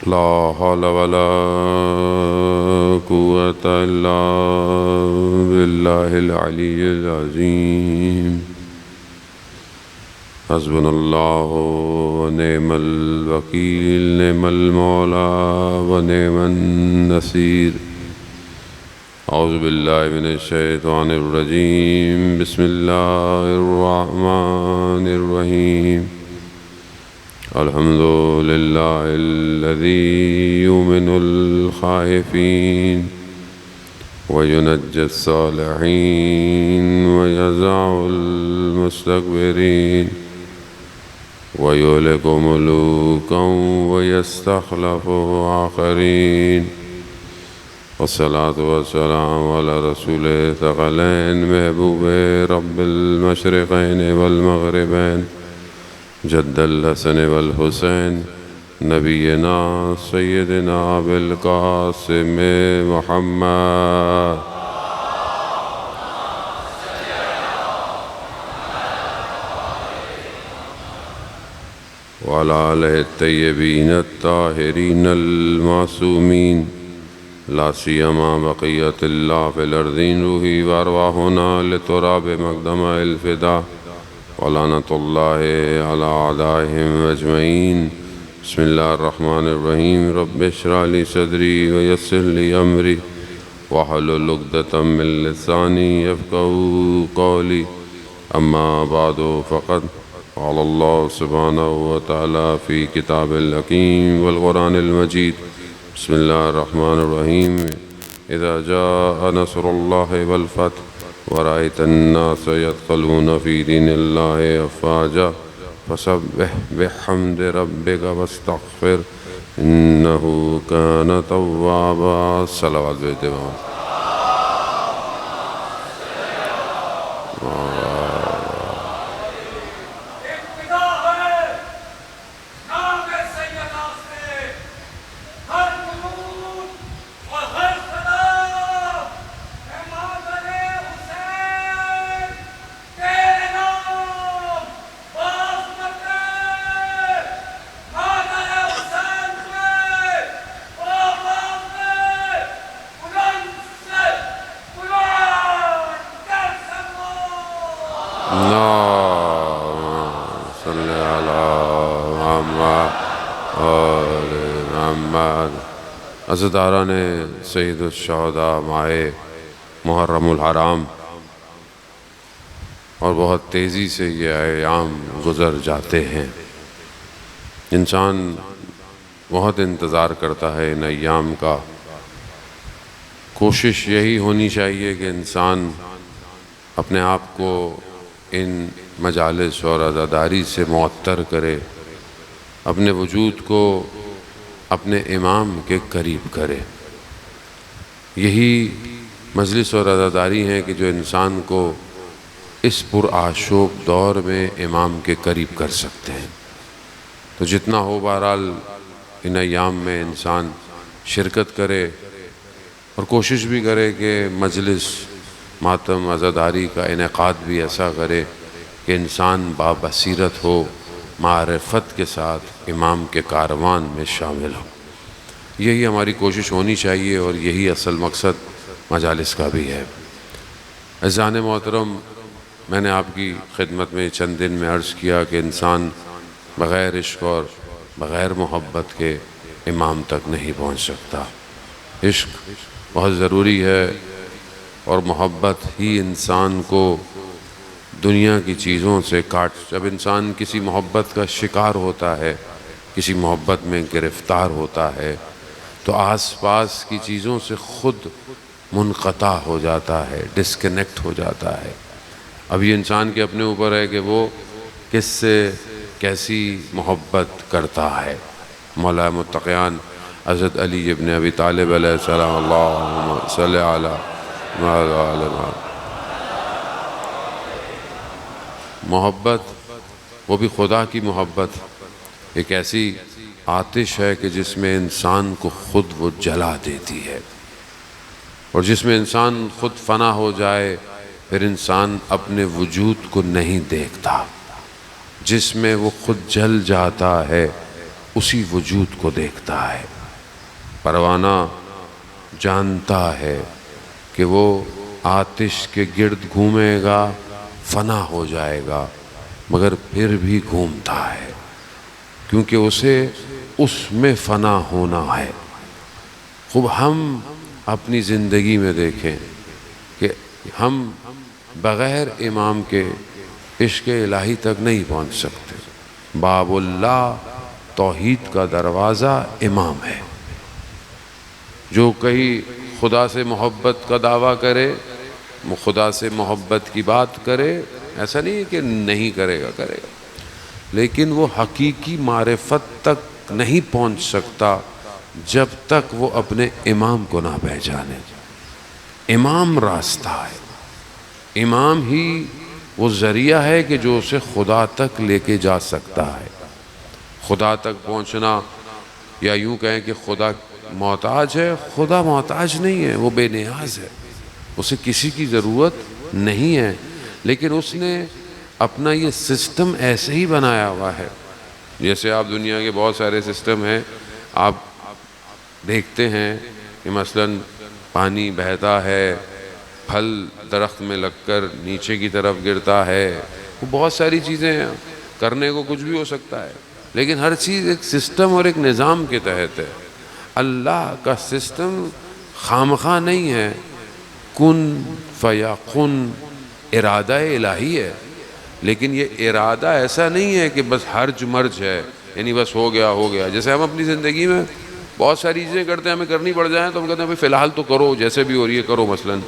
لا حول ولا قوة إلا بالله العلي العظيم. حسبنا الله ونعم الوكيل، نعم المولى ونعم النصير. أعوذ بالله من الشيطان الرجيم. بسم الله الرحمن الرحيم. الحمد لله الذي يؤمن الخائفين وينجي الصالحين ويزع المستكبرين ويهلك ملوكا ويستخلف آخرين. والصلاة والسلام على رسول ثقلين محبوب رب المشرقين والمغربين جد الحسن والحسين نبينا سيدنا بالقاسم محمد وعلى آله الطيبين الطاهرين المعصومين، لا سيما بقية الله في الأرضين، روحي وأرواحنا لتراب مقدم الفداء، ولعنة الله على أعدائهم أجمعين. بسم الله الرحمن الرحيم. رب اشرح لي صدري ويسر لي أمري واحلل عقدة من لساني يفقهوا قولي. أما بعد فقد قال الله سبحانه وتعالى في كتاب الحكيم والقرآن المجيد. بسم الله الرحمن الرحيم. إذا جاء نصر الله والفتح ورأيت الناس يدخلون في دين الله أفواجا فسبح بحمد ربك واستغفر إنه كان توابا. صلوات بإتمام. عزاداران سید الشہداء ماہ محرم الحرام، اور بہت تیزی سے یہ ایام گزر جاتے ہیں. انسان بہت انتظار کرتا ہے ان ایام کا. کوشش یہی ہونی چاہیے کہ انسان اپنے آپ کو ان مجالس اور عزاداری سے معطر کرے، اپنے وجود کو اپنے امام کے قریب کرے. یہی مجلس اور عزاداری ہیں کہ جو انسان کو اس پرآشوب دور میں امام کے قریب کر سکتے ہیں. تو جتنا ہو بہرحال ان ایام میں انسان شرکت کرے اور کوشش بھی کرے کہ مجلس ماتم عزاداری کا انعقاد بھی ایسا کرے کہ انسان بابصیرت ہو، معرفت کے ساتھ امام کے کاروان میں شامل ہو. یہی ہماری کوشش ہونی چاہیے اور یہی اصل مقصد مجالس کا بھی ہے. عزیزان محترم، میں نے آپ کی خدمت میں چند دن میں عرض کیا کہ انسان بغیر عشق اور بغیر محبت کے امام تک نہیں پہنچ سکتا. عشق بہت ضروری ہے اور محبت ہی انسان کو دنیا کی چیزوں سے جب انسان کسی محبت کا شکار ہوتا ہے، کسی محبت میں گرفتار ہوتا ہے، تو آس پاس کی چیزوں سے خود منقطع ہو جاتا ہے، ڈسکنیکٹ ہو جاتا ہے. اب یہ انسان کے اپنے اوپر ہے کہ وہ کس سے کیسی محبت کرتا ہے. مولا متقیان حضرت علی ابن ابی طالب علیہ السلام، اللہم صلی علی محمد. محبت، وہ بھی خدا کی محبت، ایک ایسی آتش ہے کہ جس میں انسان کو خود وہ جلا دیتی ہے، اور جس میں انسان خود فنا ہو جائے پھر انسان اپنے وجود کو نہیں دیکھتا. جس میں وہ خود جل جاتا ہے اسی وجود کو دیکھتا ہے۔ پروانہ جانتا ہے کہ وہ آتش کے گرد گھومے گا، فنا ہو جائے گا، مگر پھر بھی گھومتا ہے، کیونکہ اسے اس میں فنا ہونا ہے۔ خوب ہم اپنی زندگی میں دیکھیں کہ ہم بغیر امام کے عشق الہی تک نہیں پہنچ سکتے۔ باب اللہ، توحید کا دروازہ امام ہے۔ جو کہیں خدا سے محبت کا دعویٰ کرے، خدا سے محبت کی بات کرے، ایسا نہیں ہے کہ نہیں کرے گا، کرے گا، لیکن وہ حقیقی معرفت تک نہیں پہنچ سکتا جب تک وہ اپنے امام کو نہ پہچانے۔ امام راستہ ہے، امام ہی وہ ذریعہ ہے کہ جو اسے خدا تک لے کے جا سکتا ہے۔ خدا تک پہنچنا، یا یوں کہیں کہ خدا محتاج ہے، خدا محتاج نہیں ہے، وہ بے نیاز ہے، اسے کسی کی ضرورت نہیں ہے، لیکن اس نے اپنا یہ سسٹم ایسے ہی بنایا ہوا ہے۔ جیسے آپ دنیا کے بہت سارے سسٹم ہیں، آپ دیکھتے ہیں کہ مثلاً پانی بہتا ہے، پھل درخت میں لگ کر نیچے کی طرف گرتا ہے، وہ بہت ساری چیزیں ہیں، کرنے کو کچھ بھی ہو سکتا ہے، لیکن ہر چیز ایک سسٹم اور ایک نظام کے تحت ہے۔ اللہ کا سسٹم خامخواہ نہیں ہے، کن فیکن ارادہ الہی ہے، لیکن یہ ارادہ ایسا نہیں ہے کہ بس ہرج مرج ہے، یعنی بس ہو گیا ہو گیا۔ جیسے ہم اپنی زندگی میں بہت ساری چیزیں کرتے ہیں، ہمیں کرنی پڑ جائیں تو ہم کہتے ہیں فی الحال تو کرو، جیسے بھی ہو رہی ہے کرو، مثلاً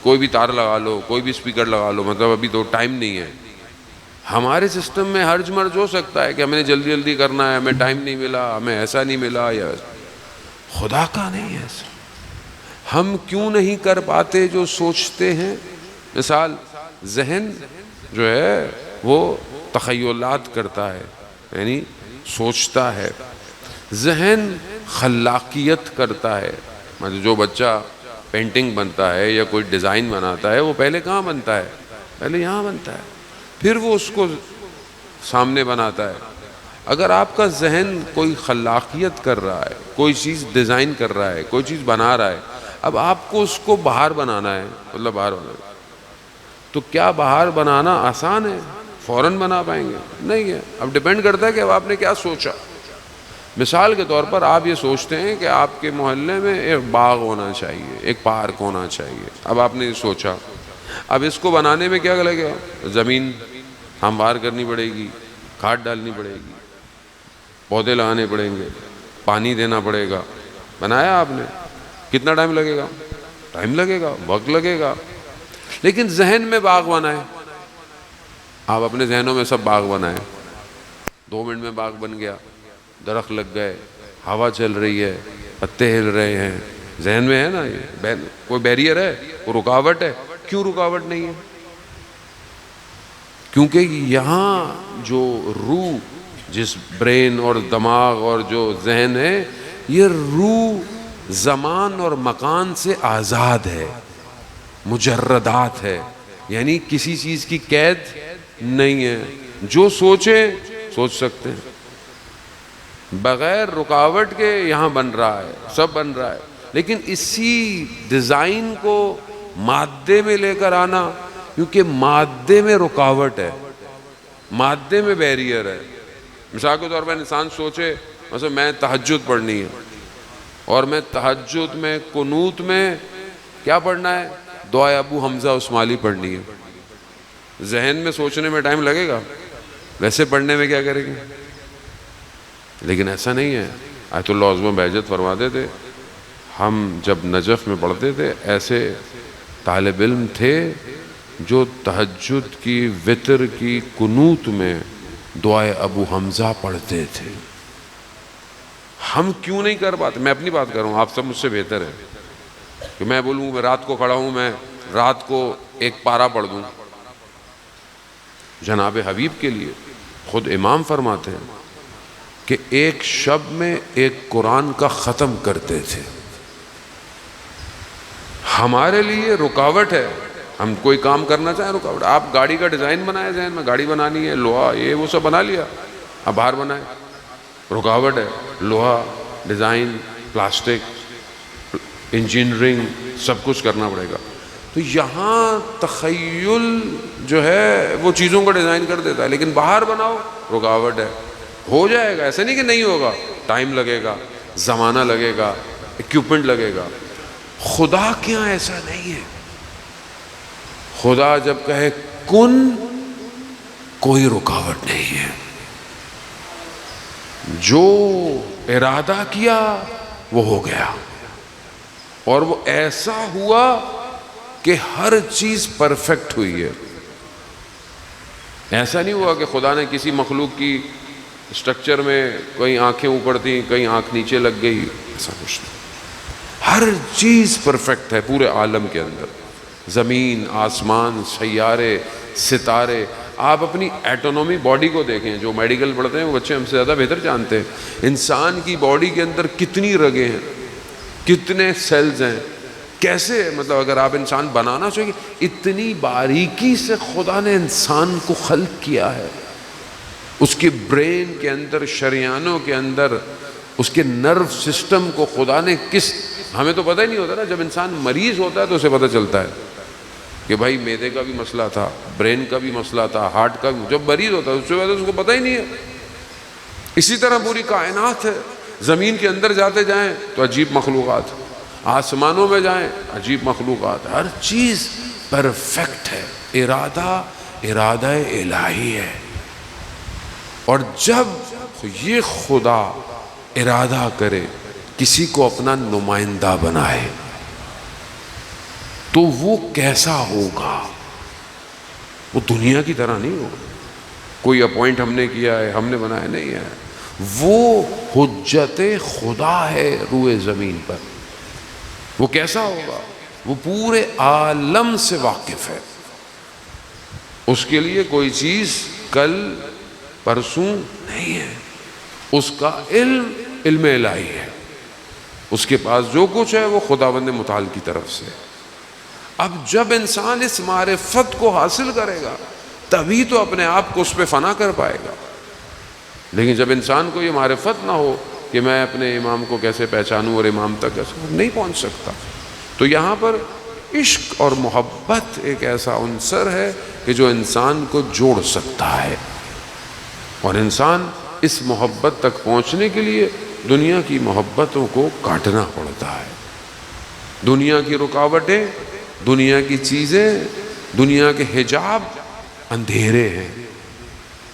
کوئی بھی تار لگا لو، کوئی بھی اسپیکر لگا لو، مطلب ابھی تو ٹائم نہیں ہے۔ ہمارے سسٹم میں ہرج مرج ہو سکتا ہے کہ ہمیں جلدی جلدی کرنا ہے، ہمیں ٹائم نہیں ملا، ہمیں ایسا نہیں ملا، یا خدا کا نہیں ہے ایسا۔ ہم کیوں نہیں کر پاتے جو سوچتے ہیں؟ مثال، ذہن جو ہے وہ تخیلات کرتا ہے، یعنی سوچتا ہے۔ ذہن خلاقیت کرتا ہے، مطلب جو بچہ پینٹنگ بنتا ہے یا کوئی ڈیزائن بناتا ہے، وہ پہلے کہاں بنتا ہے؟ پہلے یہاں بنتا ہے، پھر وہ اس کو سامنے بناتا ہے۔ اگر آپ کا ذہن کوئی خلاقیت کر رہا ہے، کوئی چیز ڈیزائن کر رہا ہے، کوئی چیز بنا رہا ہے، اب آپ کو اس کو باہر بنانا ہے، مطلب باہر بنانا ہے، تو کیا باہر بنانا آسان ہے؟ فوراً بنا پائیں گے؟ نہیں ہے۔ اب ڈیپینڈ کرتا ہے کہ اب آپ نے کیا سوچا۔ مثال کے طور پر آپ یہ سوچتے ہیں کہ آپ کے محلے میں ایک باغ ہونا چاہیے، ایک پارک ہونا چاہیے، اب آپ نے یہ سوچا۔ اب اس کو بنانے میں کیا لگے گا؟ زمین ہموار کرنی پڑے گی، کھاد ڈالنی پڑے گی، پودے لگانے پڑیں گے، پانی دینا پڑے گا۔ بنایا آپ نے، کتنا ٹائم لگے گا؟ ٹائم لگے گا، وقت لگے گا۔ لیکن ذہن میں باغ بنائے، آپ اپنے ذہنوں میں سب باغ بنائے، 2 منٹ میں باغ بن گیا، درخت لگ گئے، ہوا چل رہی ہے، پتے ہل رہے ہیں، ذہن میں ہے نا۔ یہ کوئی بیریئر ہے؟ کوئی رکاوٹ ہے؟ کیوں رکاوٹ نہیں ہے؟ کیونکہ یہاں جو روح، جس برین اور دماغ اور جو ذہن ہے، یہ روح زمان اور مکان سے آزاد ہے، مجردات ہے، یعنی کسی چیز کی قید نہیں ہے، جو سوچے سوچ سکتے ہیں، بغیر رکاوٹ کے یہاں بن رہا ہے، سب بن رہا ہے۔ لیکن اسی ڈیزائن کو مادے میں لے کر آنا، کیونکہ مادے میں رکاوٹ ہے، مادے میں بیریئر ہے۔ مثال کے طور پر انسان سوچے مثلا میں تہجد پڑھنی ہے، اور میں تہجد میں قنوت میں کیا پڑھنا ہے؟ دعائے ابو حمزہ عثمالی پڑھنی ہے۔ ذہن میں سوچنے میں ٹائم لگے گا، ویسے پڑھنے میں کیا کریں گے؟ لیکن ایسا نہیں ہے۔ آیت اللہ عظمہ بہجت فرماتے تھے، ہم جب نجف میں پڑھتے تھے، ایسے طالب علم تھے جو تہجد کی، وتر کی، قنوت میں دعائے ابو حمزہ پڑھتے تھے۔ ہم کیوں نہیں کر پاتے؟ میں اپنی بات کر رہا ہوں، آپ سب مجھ سے بہتر ہیں کہ میں بولوں میں رات کو کھڑا ہوں، میں رات کو ایک پارہ پڑھ دوں جناب حبیب کے لیے۔ خود امام فرماتے ہیں کہ ایک شب میں ایک قرآن کا ختم کرتے تھے۔ ہمارے لیے رکاوٹ ہے، ہم کوئی کام کرنا چاہیں رکاوٹ۔ آپ گاڑی کا ڈیزائن بنائے، ذہن میں گاڑی بنانی ہے، لوہا یہ وہ سب بنا لیا، اب باہر بنائے، رکاوٹ ہے، لوہا، ڈیزائن، پلاسٹک، انجینئرنگ، سب کچھ کرنا پڑے گا. تو یہاں تخیل جو ہے وہ چیزوں کو ڈیزائن کر دیتا ہے، لیکن باہر بناؤ رکاوٹ ہے. ہو جائے گا، ایسا نہیں کہ نہیں ہوگا، ٹائم لگے گا، زمانہ لگے گا، اکوپمنٹ لگے گا. خدا کے یہاں ایسا نہیں ہے. خدا جب کہے کن، کوئی رکاوٹ نہیں ہے. جو ارادہ کیا وہ ہو گیا، اور وہ ایسا ہوا کہ ہر چیز پرفیکٹ ہوئی ہے. ایسا نہیں ہوا کہ خدا نے کسی مخلوق کی اسٹرکچر میں کہیں آنکھیں اوپر تھیں، کہیں آنکھ نیچے لگ گئی، ایسا کچھ نہیں. ہر چیز پرفیکٹ ہے پورے عالم کے اندر. زمین، آسمان، سیارے، ستارے. آپ اپنی ایٹونومی باڈی کو دیکھیں، جو میڈیکل پڑھتے ہیں وہ بچے ہم سے زیادہ بہتر جانتے ہیں. انسان کی باڈی کے اندر کتنی رگیں ہیں، کتنے سیلز ہیں، کیسے، مطلب اگر آپ انسان بنانا چاہیے، اتنی باریکی سے خدا نے انسان کو خلق کیا ہے. اس کے برین کے اندر، شریانوں کے اندر، اس کے نرو سسٹم کو خدا نے ہمیں تو پتہ ہی نہیں ہوتا نا. جب انسان مریض ہوتا ہے تو اسے پتہ چلتا ہے کہ بھائی معدے کا بھی مسئلہ تھا، برین کا بھی مسئلہ تھا، ہارٹ کا بھی. جب مریض ہوتا ہے اس سے پہلے اس کو پتہ ہی نہیں ہے. اسی طرح پوری کائنات ہے. زمین کے اندر جاتے جائیں تو عجیب مخلوقات، آسمانوں میں جائیں عجیب مخلوقات. ہر چیز پرفیکٹ ہے. ارادہ الہی ہے. اور جب یہ خدا ارادہ کرے کسی کو اپنا نمائندہ بنائے تو وہ کیسا ہوگا؟ وہ دنیا کی طرح نہیں ہوگا. کوئی اپوائنٹ ہم نے کیا ہے، ہم نے بنایا نہیں ہے. وہ حجت خدا ہے روئے زمین پر. وہ کیسا ہوگا؟ وہ پورے عالم سے واقف ہے. اس کے لیے کوئی چیز کل پرسوں نہیں ہے. اس کا علم الہی ہے. اس کے پاس جو کچھ ہے وہ خداوند متعال کی طرف سے. اب جب انسان اس معرفت کو حاصل کرے گا تبھی تو اپنے آپ کو اس پہ فنا کر پائے گا. لیکن جب انسان کو یہ معرفت نہ ہو کہ میں اپنے امام کو کیسے پہچانوں اور امام تک کیسے، نہیں پہنچ سکتا. تو یہاں پر عشق اور محبت ایک ایسا عنصر ہے کہ جو انسان کو جوڑ سکتا ہے. اور انسان اس محبت تک پہنچنے کے لیے دنیا کی محبتوں کو کاٹنا پڑتا ہے. دنیا کی رکاوٹیں، دنیا کی چیزیں، دنیا کے حجاب اندھیرے ہیں.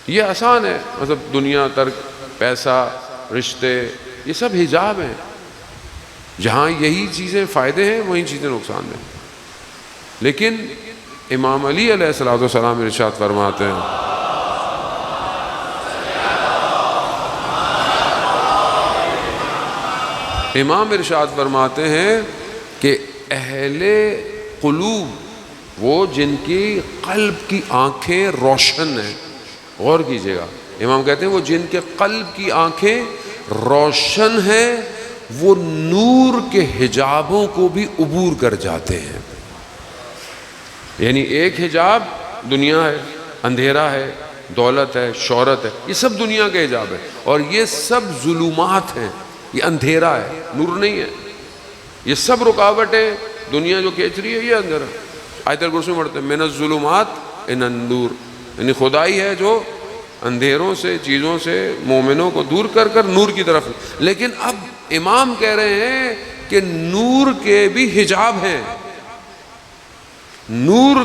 یہ آسان ہے، مطلب دنیا، ترک، پیسہ، رشتے، یہ سب حجاب ہیں. جہاں یہی چیزیں فائدے ہیں وہی چیزیں نقصان ہیں. لیکن امام علی علیہ السلام ارشاد فرماتے ہیں، امام ارشاد فرماتے ہیں کہ اہل قلوب، وہ جن کی قلب کی آنکھیں روشن ہیں. غور کیجئے گا، امام کہتے ہیں وہ جن کے قلب کی آنکھیں روشن ہیں وہ نور کے حجابوں کو بھی عبور کر جاتے ہیں. یعنی ایک حجاب دنیا ہے، اندھیرا ہے، دولت ہے، شہرت ہے، یہ سب دنیا کے حجاب ہے. اور یہ سب ظلمات ہیں، یہ اندھیرا ہے، نور نہیں ہے. یہ سب رکاوٹیں دنیا جو کھینچ رہی ہے یہ اندھیرا. آیت الکرسی میں پڑھتے ہیں من الظلمات الی النور، یعنی خدائی ہے جو اندھیروں سے، چیزوں سے مومنوں کو دور کر کر نور کی طرف. لیکن اب امام کہہ رہے ہیں کہ نور کے بھی حجاب ہیں، نور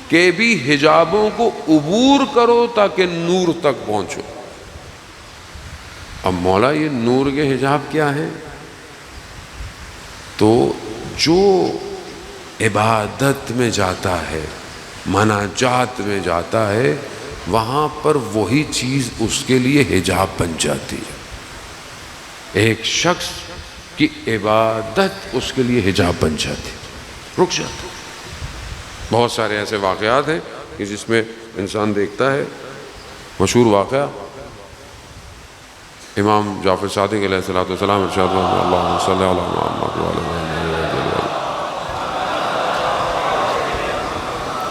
کے بھی حجابوں کو عبور کرو تاکہ نور تک پہنچو. اب مولا یہ نور کے حجاب کیا ہیں؟ تو جو عبادت میں جاتا ہے، مناجات میں جاتا ہے، وہاں پر وہی چیز اس کے لیے حجاب بن جاتی ہے. ایک شخص کی عبادت اس کے لیے حجاب بن جاتی ہے، رک جاتا ہے. بہت سارے ایسے واقعات ہیں کہ جس میں انسان دیکھتا ہے. مشہور واقعہ امام جعفر صادق علیہ السلام ارشاد فرماتے ہیں، اللہم صلی علی محمد وعلی محمد.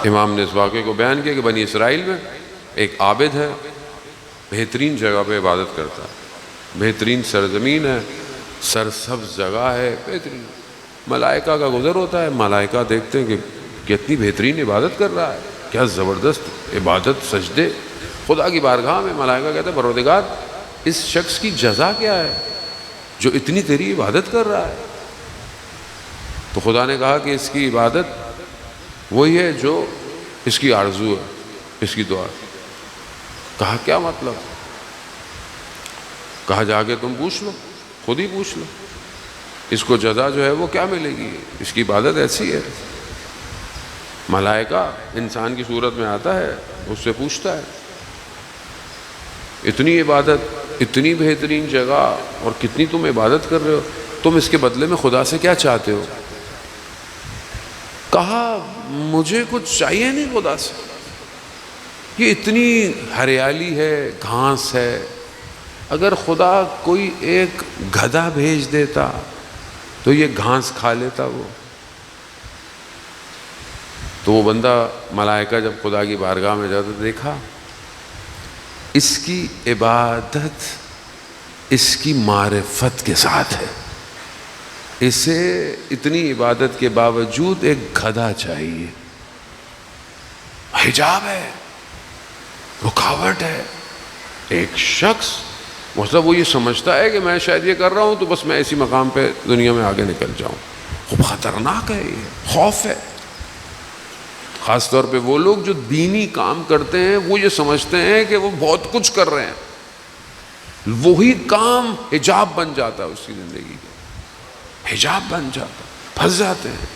امام نے اس واقعے کو بیان کیا کہ بنی اسرائیل میں ایک عابد ہے، بہترین جگہ پہ عبادت کرتا ہے. بہترین سرزمین ہے، سرسبز جگہ ہے، بہترین. ملائکہ کا گزر ہوتا ہے، ملائکہ دیکھتے ہیں کہ کتنی بہترین عبادت کر رہا ہے، کیا زبردست عبادت، سجدے. خدا کی بارگاہ میں ملائکہ کہتے ہیں پروردگار اس شخص کی جزا کیا ہے جو اتنی تیری عبادت کر رہا ہے؟ تو خدا نے کہا کہ اس کی عبادت وہی ہے جو اس کی آرزو ہے، اس کی دعا. کہا کیا مطلب؟ کہا جا کے تم پوچھ لو، خود ہی پوچھ لو، اس کو جزا جو ہے وہ کیا ملے گی، اس کی عبادت ایسی ہے. ملائکہ انسان کی صورت میں آتا ہے، اس سے پوچھتا ہے اتنی عبادت، اتنی بہترین جگہ، اور کتنی تم عبادت کر رہے ہو، تم اس کے بدلے میں خدا سے کیا چاہتے ہو؟ کہا مجھے کچھ چاہیے نہیں خدا سے، یہ اتنی ہریالی ہے، گھاس ہے، اگر خدا کوئی ایک گدھا بھیج دیتا تو یہ گھاس کھا لیتا وہ. تو وہ بندہ ملائکہ جب خدا کی بارگاہ میں جاتا دیکھا اس کی عبادت اس کی معرفت کے ساتھ ہے، اسے اتنی عبادت کے باوجود ایک گدھا چاہیے، حجاب ہے، رکاوٹ ہے. ایک شخص مطلب وہ یہ سمجھتا ہے کہ میں شاید یہ کر رہا ہوں تو بس میں اسی مقام پہ دنیا میں آگے نکل جاؤں. خوب خطرناک ہے، یہ خوف ہے. خاص طور پہ وہ لوگ جو دینی کام کرتے ہیں وہ یہ سمجھتے ہیں کہ وہ بہت کچھ کر رہے ہیں، وہی کام حجاب بن جاتا ہے اس کی زندگی کا، حجاب بن جاتا، پھنس جاتے ہیں.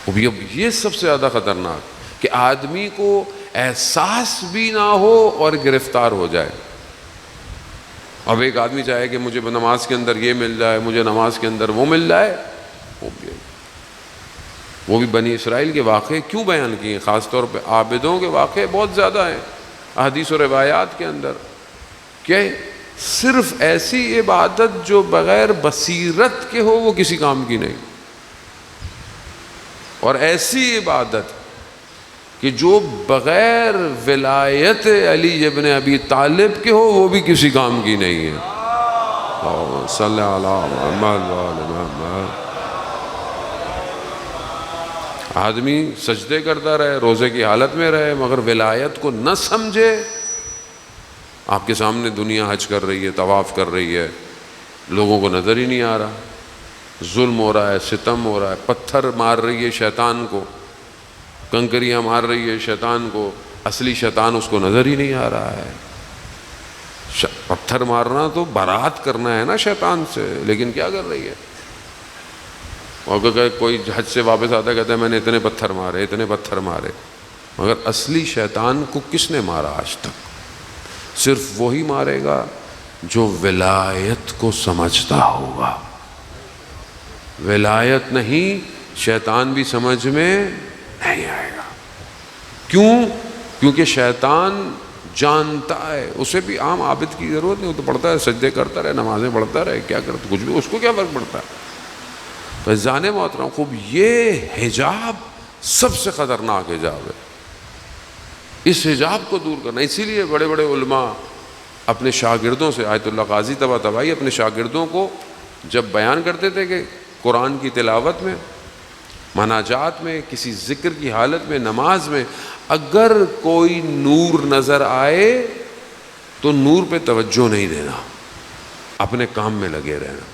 اب یہ سب سے زیادہ خطرناک کہ آدمی کو احساس بھی نہ ہو اور گرفتار ہو جائے. اب ایک آدمی چاہے کہ مجھے نماز کے اندر یہ مل جائے، مجھے نماز کے اندر وہ مل جائے. وہ بھی بنی اسرائیل کے واقعے کیوں بیان کیے؟ خاص طور پہ عابدوں کے واقعے بہت زیادہ ہیں احادیث و روایات کے اندر، کہ صرف ایسی عبادت جو بغیر بصیرت کے ہو وہ کسی کام کی نہیں، اور ایسی عبادت کہ جو بغیر ولایت علی ابن ابی طالب کے ہو وہ بھی کسی کام کی نہیں ہے. صلی اللہ محمد. آدمی سجدے کرتا رہے، روزے کی حالت میں رہے، مگر ولایت کو نہ سمجھے. آپ کے سامنے دنیا حج کر رہی ہے، طواف کر رہی ہے، لوگوں کو نظر ہی نہیں آ رہا، ظلم ہو رہا ہے، ستم ہو رہا ہے، پتھر مار رہی ہے شیطان کو، کنکریاں مار رہی ہے شیطان کو، اصلی شیطان اس کو نظر ہی نہیں آ رہا ہے. پتھر مارنا تو برات کرنا ہے نا شیطان سے، لیکن کیا کر رہی ہے؟ اور کوئی حج سے واپس آتا ہے کہتا ہے میں نے اتنے پتھر مارے، اتنے پتھر مارے، مگر اصلی شیطان کو کس نے مارا آج تک؟ صرف وہی مارے گا جو ولایت کو سمجھتا ہوگا. ولایت نہیں، شیطان بھی سمجھ میں نہیں آئے گا. کیوں؟ کیونکہ شیطان جانتا ہے، اسے بھی عام عابد کی ضرورت نہیں، وہ تو پڑھتا ہے، سجدے کرتا رہے، نمازیں پڑھتا رہے، کیا کرتا، کچھ بھی، اس کو کیا فرق پڑتا ہے. فیضان محترم خوب، یہ حجاب سب سے خطرناک حجاب ہے. اس حجاب کو دور کرنا، اسی لیے بڑے بڑے علماء اپنے شاگردوں سے، آیت اللہ قاضی طباطبائی اپنے شاگردوں کو جب بیان کرتے تھے کہ قرآن کی تلاوت میں، مناجات میں، کسی ذکر کی حالت میں، نماز میں اگر کوئی نور نظر آئے تو نور پہ توجہ نہیں دینا، اپنے کام میں لگے رہنا.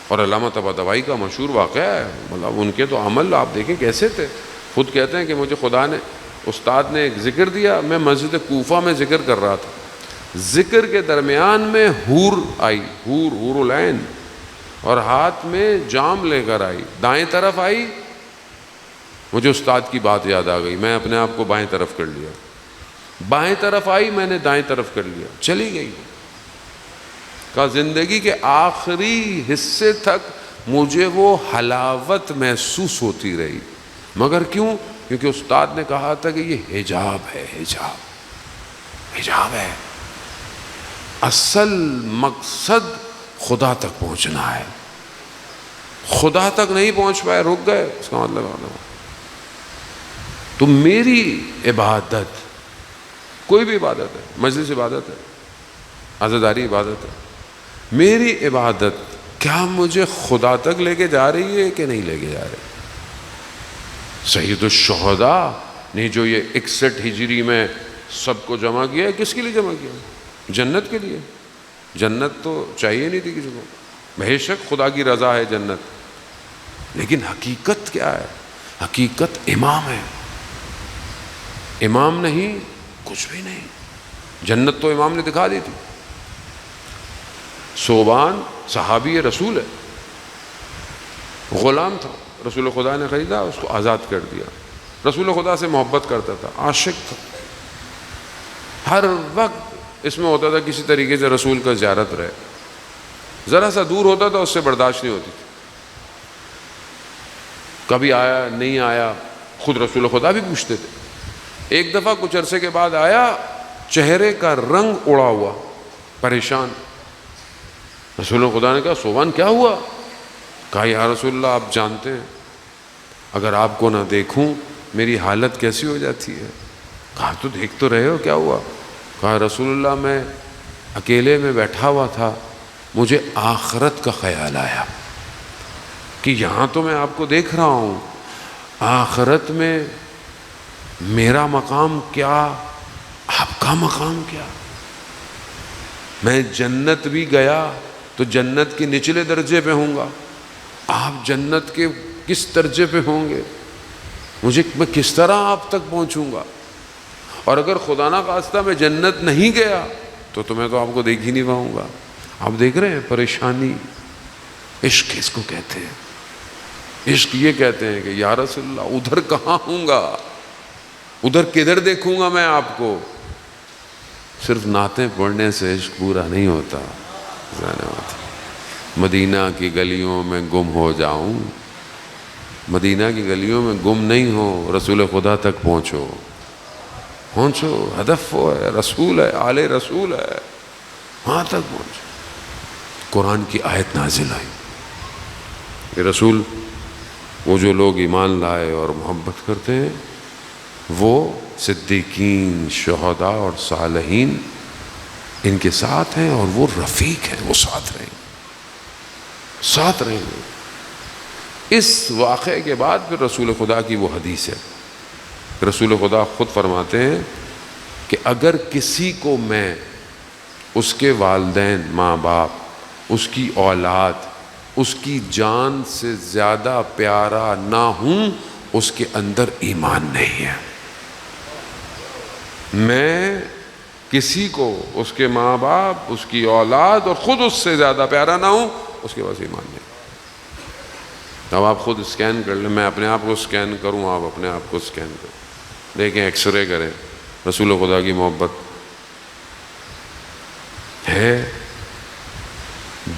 اور علامہ طباطبائی کا مشہور واقعہ ہے، مطلب ان کے تو عمل آپ دیکھیں کیسے تھے. خود کہتے ہیں کہ مجھے خدا نے، استاد نے ایک ذکر دیا، میں مسجد کوفہ میں ذکر کر رہا تھا، ذکر کے درمیان میں حور آئی، حور العین، اور ہاتھ میں جام لے کر آئی، دائیں طرف آئی، مجھے استاد کی بات یاد آ گئی، میں اپنے آپ کو بائیں طرف کر لیا، بائیں طرف آئی، میں نے دائیں طرف کر لیا، چلی گئی. کا زندگی کے آخری حصے تک مجھے وہ حلاوت محسوس ہوتی رہی، مگر کیوں؟ کیونکہ استاد نے کہا تھا کہ یہ حجاب ہے، حجاب ہے. اصل مقصد خدا تک پہنچنا ہے، خدا تک نہیں پہنچ پائے، رک گئے، اس کا مطلب تو میری عبادت، کوئی بھی عبادت ہے، مجلس عبادت ہے، عزاداری عبادت ہے. میری عبادت کیا مجھے خدا تک لے کے جا رہی ہے کہ نہیں لے کے جا رہی؟ سید الشہداء نے جو یہ 61 ہجری میں سب کو جمع کیا ہے، کس کے لیے جمع کیا؟ جنت کے لیے. جنت تو چاہیے نہیں تھی کسی کو، بے شک خدا کی رضا ہے جنت، لیکن حقیقت کیا ہے؟ حقیقت امام ہے. امام نہیں کچھ بھی نہیں. جنت تو امام نے دکھا دی تھی. صوبان صحابی رسول ہے، غلام تھا، رسول خدا نے خریدا، اس کو آزاد کر دیا. رسول خدا سے محبت کرتا تھا، عاشق تھا، ہر وقت اس میں ہوتا تھا کسی طریقے سے رسول کا زیارت رہے. ذرا سا دور ہوتا تھا اس سے برداشت نہیں ہوتی تھی. کبھی آیا نہیں آیا خود رسول خدا بھی پوچھتے تھے. ایک دفعہ کچھ عرصے کے بعد آیا، چہرے کا رنگ اڑا ہوا، پریشان. رسول خدا نے کہا صوبان کیا ہوا؟ کہا یا رسول اللہ آپ جانتے ہیں اگر آپ کو نہ دیکھوں میری حالت کیسی ہو جاتی ہے. کہا تو دیکھ تو رہے ہو، کیا ہوا؟ کہا رسول اللہ میں اکیلے میں بیٹھا ہوا تھا، مجھے آخرت کا خیال آیا کہ یہاں تو میں آپ کو دیکھ رہا ہوں، آخرت میں میرا مقام کیا، آپ کا مقام کیا؟ میں جنت بھی گیا تو جنت کے نچلے درجے پہ ہوں گا، آپ جنت کے کس درجے پہ ہوں گے؟ میں کس طرح آپ تک پہنچوں گا؟ اور اگر خدا نہ خواستہ میں جنت نہیں گیا تو میں تو آپ کو دیکھ ہی نہیں پاؤں گا. آپ دیکھ رہے ہیں پریشانی. عشق اس کو کہتے ہیں. عشق یہ کہتے ہیں کہ یا رسول اللہ ادھر کہاں ہوں گا، ادھر کدھر دیکھوں گا میں آپ کو. صرف نعتیں پڑھنے سے عشق پورا نہیں ہوتا. مدینہ کی گلیوں میں گم ہو جاؤں، مدینہ کی گلیوں میں گم نہیں ہو، رسول خدا تک پہنچو. ہدف وہ ہے، رسول ہے، آل رسول ہے، وہاں تک پہنچو. قرآن کی آیت نازل آئی کہ رسول، وہ جو لوگ ایمان لائے اور محبت کرتے ہیں وہ صدیقین، شہداء اور صالحین ان کے ساتھ ہیں، اور وہ رفیق ہیں، وہ ساتھ رہیں گے. اس واقعے کے بعد پھر رسول خدا کی وہ حدیث ہے. رسول خدا خود فرماتے ہیں کہ اگر کسی کو میں اس کے والدین، ماں باپ، اس کی اولاد، اس کی جان سے زیادہ پیارا نہ ہوں، اس کے اندر ایمان نہیں ہے. میں کسی کو اس کے ماں باپ، اس کی اولاد اور خود اس سے زیادہ پیارا نہ ہوں، اس کے پاس ایمان نہیں. اب آپ خود اسکین کر لیں، میں اپنے آپ کو اسکین کروں، آپ اپنے آپ کو اسکین کریں، دیکھیں، ایکس رے کریں. رسول خدا کی محبت ہے؟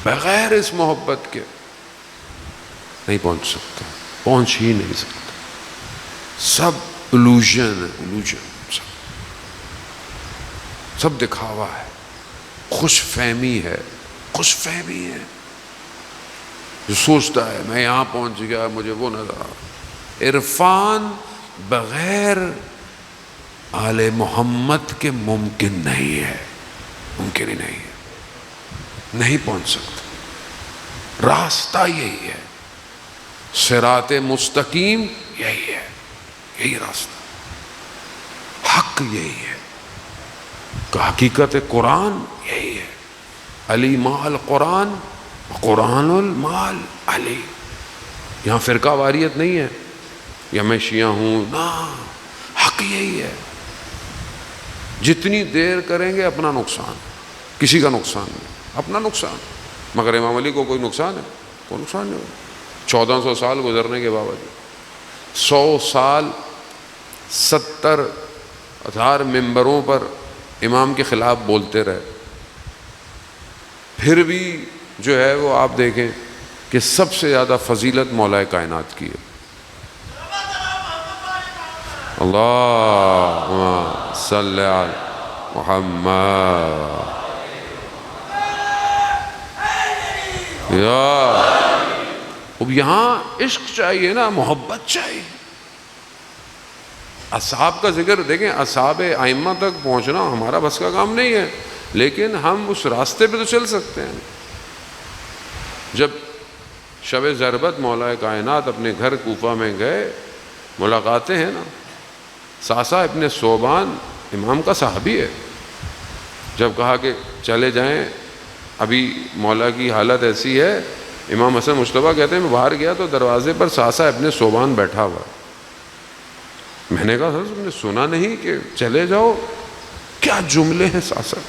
بغیر اس محبت کے نہیں پہنچ سکتا، پہنچ ہی نہیں سکتا. سب الوژن ہے، الوژن، سب دکھاوا ہے، خوش فہمی ہے. جو سوچتا ہے میں یہاں پہنچ گیا، مجھے وہ نظر آ. عرفان بغیر آل محمد کے ممکن نہیں ہے، ممکن ہی نہیں ہے، نہیں پہنچ سکتا. راستہ یہی ہے، صراط مستقیم یہی ہے، یہی راستہ، حق یہی ہے. حقیقت قرآن یہی ہے. علی مال قرآن، قرآن المال علی. یہاں فرقہ واریت نہیں ہے یا میں شیعہ ہوں، نا، حق یہی ہے. جتنی دیر کریں گے اپنا نقصان، کسی کا نقصان نہیں، اپنا نقصان. مگر امام علی کو کوئی نقصان ہے؟ کوئی نقصان نہیں. 1400 سال گزرنے کے باوجود 100 سال 70,000 ممبروں پر امام کے خلاف بولتے رہے، پھر بھی جو ہے وہ آپ دیکھیں کہ سب سے زیادہ فضیلت مولا کائنات کی ہے. اللہم صلی علی محمد. اب یہاں عشق چاہیے نا، محبت چاہیے. اصحاب کا ذکر دیکھیں، اصحاب ائمہ تک پہنچنا ہمارا بس کا کام نہیں ہے، لیکن ہم اس راستے پہ تو چل سکتے ہیں. جب شب ضربت مولا کائنات اپنے گھر کوفہ میں گئے، ملاقاتیں ہیں نا، ساسا ابن صوبان امام کا صحابی ہے. جب کہا کہ چلے جائیں، ابھی مولا کی حالت ایسی ہے، امام حسن مجتبیٰ کہتے ہیں میں باہر گیا تو دروازے پر ساسا ابن صوبان بیٹھا ہوا. میں نے کہا سر تم نے سنا نہیں کہ چلے جاؤ؟ کیا جملے ہیں ساسا.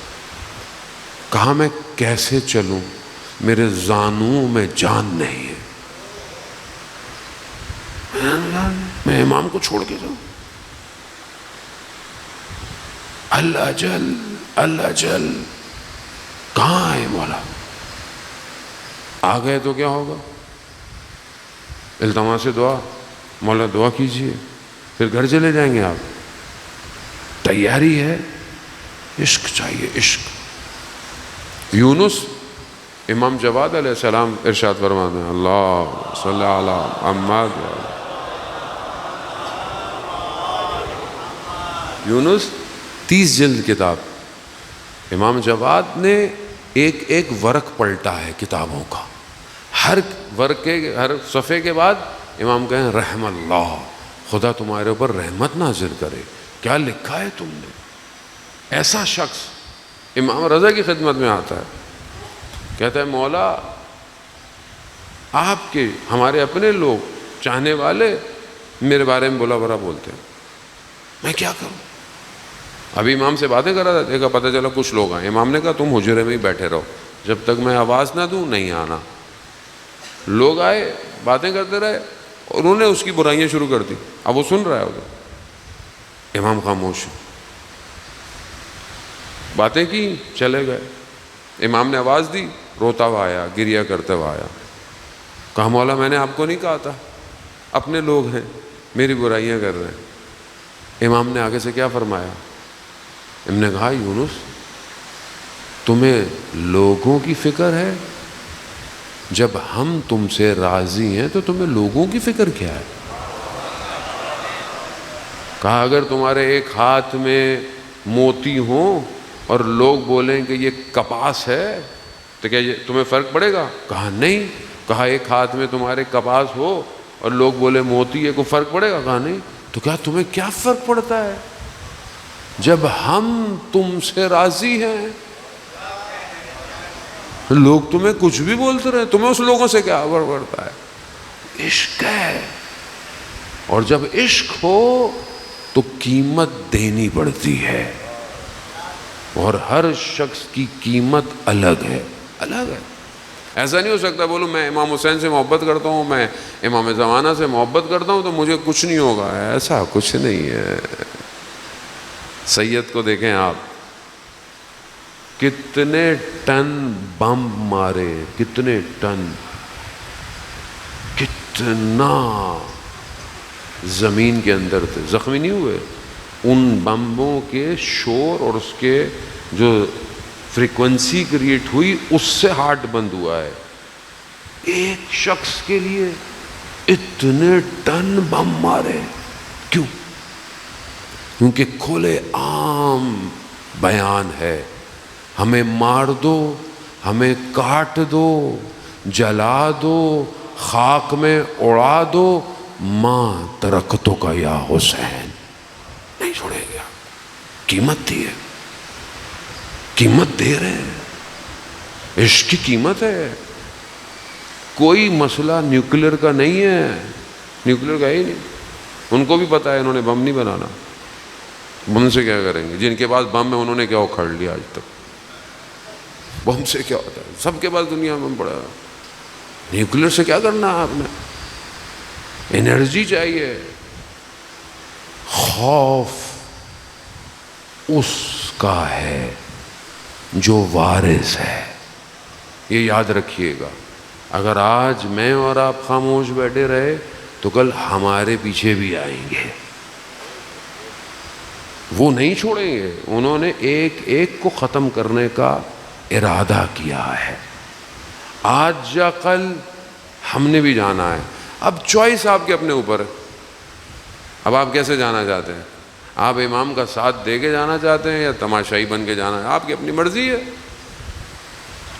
کہا میں کیسے چلوں، میرے زانوں میں جان نہیں ہے، میں امام کو چھوڑ کے جاؤں؟ اللہ جل اللہ جل، کہاں ہے مولا؟ آ گئے تو کیا ہوگا؟ التماس سے دعا، مولا دعا کیجئے، پھر گھر چلے جائیں گے. آپ تیاری ہے، عشق چاہیے، عشق. یونس امام جواد علیہ السلام ارشاد فرماتے ہیں، اللہ صلی علی محمد. یونس 30 جلد کتاب. امام جواد نے ایک ایک ورق پلٹا ہے کتابوں کا. ہر ورق کے ہر صفحے کے بعد امام کہیں رحم اللہ، خدا تمہارے اوپر رحمت نازل کرے. کیا لکھا ہے تم نے؟ ایسا شخص امام رضا کی خدمت میں آتا ہے، کہتا ہے مولا آپ کے ہمارے اپنے لوگ چاہنے والے میرے بارے میں بولا برا بولتے ہیں، میں کیا کروں؟ ابھی امام سے باتیں کر رہا تھا، دیکھا پتہ چلا کچھ لوگ آئے. امام نے کہا تم حجرے میں ہی بیٹھے رہو، جب تک میں آواز نہ دوں نہیں آنا. لوگ آئے، باتیں کرتے رہے، انہوں نے اس کی برائیاں شروع کر دی. اب وہ سن رہا ہے ادھر. امام خاموش، باتیں کی، چلے گئے. امام نے آواز دی، روتا ہوا آیا، گریا کرتے ہوا آیا. کہا مولا میں نے آپ کو نہیں کہا تھا، اپنے لوگ ہیں میری برائیاں کر رہے ہیں. امام نے آگے سے کیا فرمایا؟ امام نے کہا یونس تمہیں لوگوں کی فکر ہے؟ جب ہم تم سے راضی ہیں تو تمہیں لوگوں کی فکر کیا ہے؟ کہا اگر تمہارے ایک ہاتھ میں موتی ہوں اور لوگ بولیں کہ یہ کپاس ہے تو کیا یہ تمہیں فرق پڑے گا؟ کہا نہیں. کہا ایک ہاتھ میں تمہارے کپاس ہو اور لوگ بولے موتی ہے، کو فرق پڑے گا؟ کہا نہیں. تو کیا تمہیں کیا فرق پڑتا ہے جب ہم تم سے راضی ہیں؟ لوگ تمہیں کچھ بھی بولتے رہے، تمہیں اس لوگوں سے کیا فرق پڑتا ہے؟ عشق ہے. اور جب عشق ہو تو قیمت دینی پڑتی ہے، اور ہر شخص کی قیمت الگ ہے، الگ ہے. ایسا نہیں ہو سکتا بولو میں امام حسین سے محبت کرتا ہوں، میں امام زمانہ سے محبت کرتا ہوں تو مجھے کچھ نہیں ہوگا. ایسا کچھ نہیں ہے. سید کو دیکھیں آپ، کتنے ٹن بم مارے، کتنے ٹن، کتنا زمین کے اندر تھے، زخمی نہیں ہوئے. ان بمبوں کے شور اور اس کے جو فریکوینسی کریٹ ہوئی اس سے ہارٹ بند ہوا ہے. ایک شخص کے لیے اتنے ٹن بم مارے. کیوں؟ کیونکہ کھلے عام بیان ہے، ہمیں مار دو، ہمیں کاٹ دو، جلا دو، خاک میں اڑا دو، ماں ترکتوں کا یا حسین، نہیں چھوڑے گا. قیمت دی ہے، قیمت دے رہے ہیں. عشق کی قیمت ہے. کوئی مسئلہ نیوکلیر کا نہیں ہے، نیوکلیر کا ہی نہیں. ان کو بھی پتا ہے انہوں نے بم نہیں بنانا. بم سے کیا کریں گے؟ جن کے پاس بم ہے انہوں نے کیا اکھاڑ لیا آج تک؟ بم سے کیا ہوتا ہے؟ سب کے پاس دنیا میں پڑا. نیوکلیر سے کیا کرنا ہے آپ نے؟ انرجی چاہیے. خوف اس کا ہے جو وارث ہے. یہ یاد رکھیے گا. اگر آج میں اور آپ خاموش بیٹھے رہے تو کل ہمارے پیچھے بھی آئیں گے. وہ نہیں چھوڑیں گے. انہوں نے ایک ایک کو ختم کرنے کا ارادہ کیا ہے. آج یا کل ہم نے بھی جانا ہے. اب چوائس آپ کے اپنے اوپر ہے. اب آپ کیسے جانا چاہتے ہیں؟ آپ امام کا ساتھ دے کے جانا چاہتے ہیں یا تماشائی بن کے جانا ہے، آپ کی اپنی مرضی ہے۔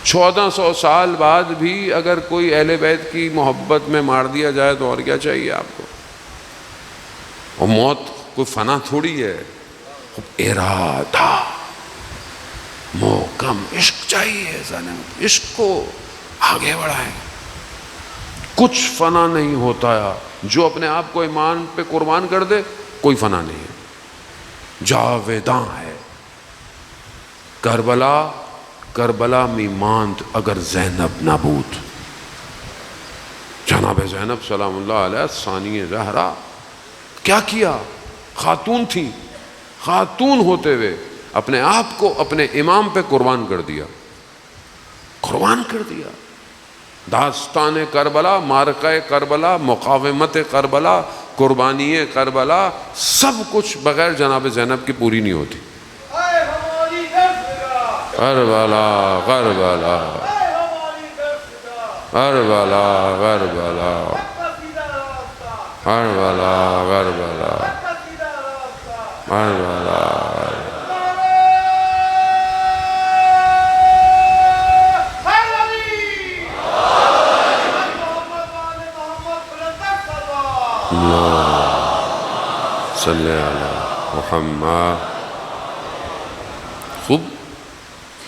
1400 سال بعد بھی اگر کوئی اہل بیت کی محبت میں مار دیا جائے تو اور کیا چاہیے آپ کو؟ اور موت کوئی فنا تھوڑی ہے، ارادہ محکم عشق چاہیے، عشق کو آگے بڑھائیں۔ کچھ فنا نہیں ہوتا ہے، جو اپنے آپ کو ایمان پہ قربان کر دے کوئی فنا نہیں ہے، جاویداں ہے۔ کربلا میں ماند اگر زینب نہ بود، جناب زینب سلام اللہ علیہ ثانی زہرا کیا کیا؟ خاتون تھی، خاتون ہوتے ہوئے اپنے آپ کو اپنے امام پہ قربان کر دیا، قربان کر دیا۔ داستان کربلا، معرکہ کربلا، مقاومت کربلا، قربانی کربلا، سب کچھ بغیر جناب زینب کی پوری نہیں ہوتی۔ کربلا کربلا کربلا کربلا کربلا کربلا کربلا۔ صلی علی محمد۔ خوب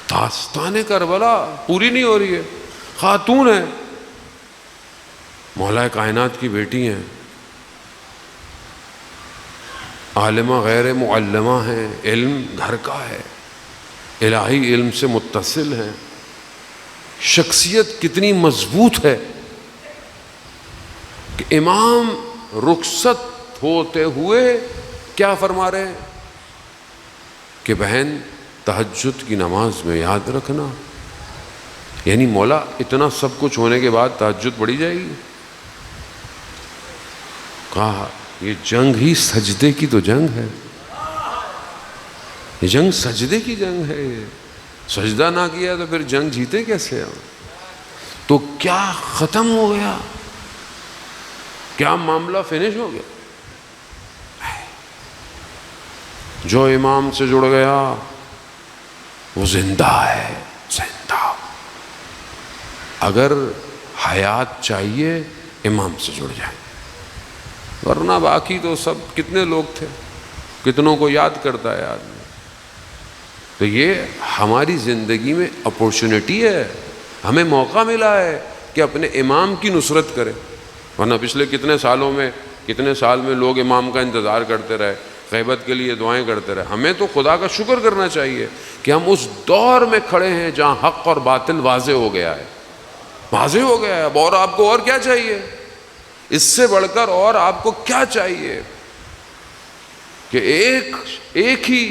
داستان کربلا پوری نہیں ہو رہی ہے، خاتون ہے، مولا کائنات کی بیٹی ہیں، عالمہ غیر معلمہ ہیں، علم گھر کا ہے، الہی علم سے متصل ہیں، شخصیت کتنی مضبوط ہے کہ امام رخصت ہوتے ہوئے کیا فرما رہے ہیں کہ بہن تہجد کی نماز میں یاد رکھنا۔ یعنی مولا اتنا سب کچھ ہونے کے بعد تہجد پڑھی جائے گی؟ کہا یہ جنگ ہی سجدے کی تو جنگ ہے، یہ جنگ سجدے کی جنگ ہے، سجدہ نہ کیا تو پھر جنگ جیتے کیسے ہم؟ تو کیا ختم ہو گیا؟ کیا معاملہ فنش ہو گیا؟ جو امام سے جڑ گیا وہ زندہ ہے، زندہ۔ اگر حیات چاہیے امام سے جڑ جائیں، ورنہ باقی تو سب کتنے لوگ تھے، کتنوں کو یاد کرتا ہے آدمی۔ تو یہ ہماری زندگی میں اپورچونٹی ہے، ہمیں موقع ملا ہے کہ اپنے امام کی نصرت کریں، ورنہ پچھلے کتنے سال میں لوگ امام کا انتظار کرتے رہے، غیبت کے لیے دعائیں کرتے رہے۔ ہمیں تو خدا کا شکر کرنا چاہیے کہ ہم اس دور میں کھڑے ہیں جہاں حق اور باطل واضح ہو گیا ہے، واضح ہو گیا ہے۔ اب اور آپ کو اور کیا چاہیے؟ اس سے بڑھ کر اور آپ کو کیا چاہیے کہ ایک ہی